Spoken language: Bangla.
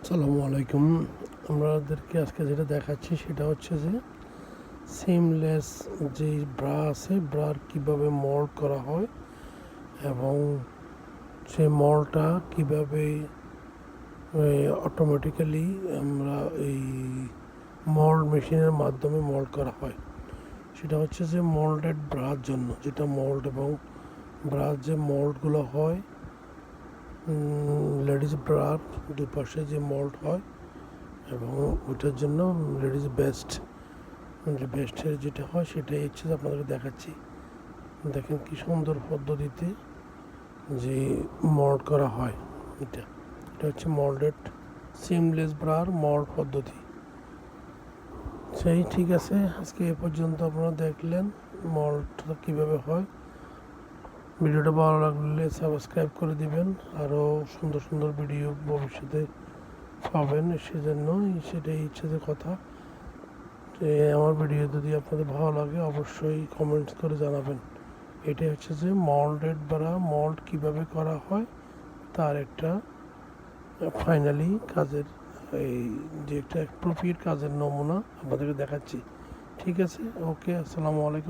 আসসালামু আলাইকুম। আমাদেরকে আজকে যেটা দেখাচ্ছি সেটা হচ্ছে যে সিমলেস যে ব্রা আছে, ব্রার কীভাবে মোল্ড করা হয় এবং সেই মোল্ডটা কীভাবে অটোমেটিক্যালি আমরা এই মোল্ড মেশিনের মাধ্যমে মোল্ড করা হয়। সেটা হচ্ছে যে মোল্ডেড ব্রার জন্য, যেটা মোল্ড এবং ব্রার যে মোল্ডগুলো হয়, লেডিস ব্রার দুপাশে যে মোল্ড হয় এবং ওইটার জন্য লেডিস বেস্টের যেটা হয় সেটাই হচ্ছে আপনাদেরকে দেখাচ্ছি। দেখেন কি সুন্দর পদ্ধতিতে যে মোল্ড করা হয়। এটা হচ্ছে মোল্ডেড সিমলেস ব্রার মোল্ড পদ্ধতি। ঠিক আছে, আজকে এ পর্যন্ত আপনারা দেখলেন মোল্ডটা কীভাবে হয়। ভিডিওটা ভালো লাগলে সাবস্ক্রাইব করে দিবেন, আরও সুন্দর সুন্দর ভিডিও ভবিষ্যতে পাবেন। সেজন্য সেটাই ইচ্ছে যে কথা যে আমার ভিডিও যদি আপনাদের ভালো লাগে অবশ্যই কমেন্টস করে জানাবেন। এটাই হচ্ছে যে মোল্ডেড ব্রা মোল্ড কীভাবে করা হয় তার একটা ফাইনালি কাজের এই যে একটা অ্যাপ্রোপ্রিয়েট কাজের নমুনা আপনাদেরকে দেখাচ্ছি। ঠিক আছে, ওকে, আসসালামু আলাইকুম।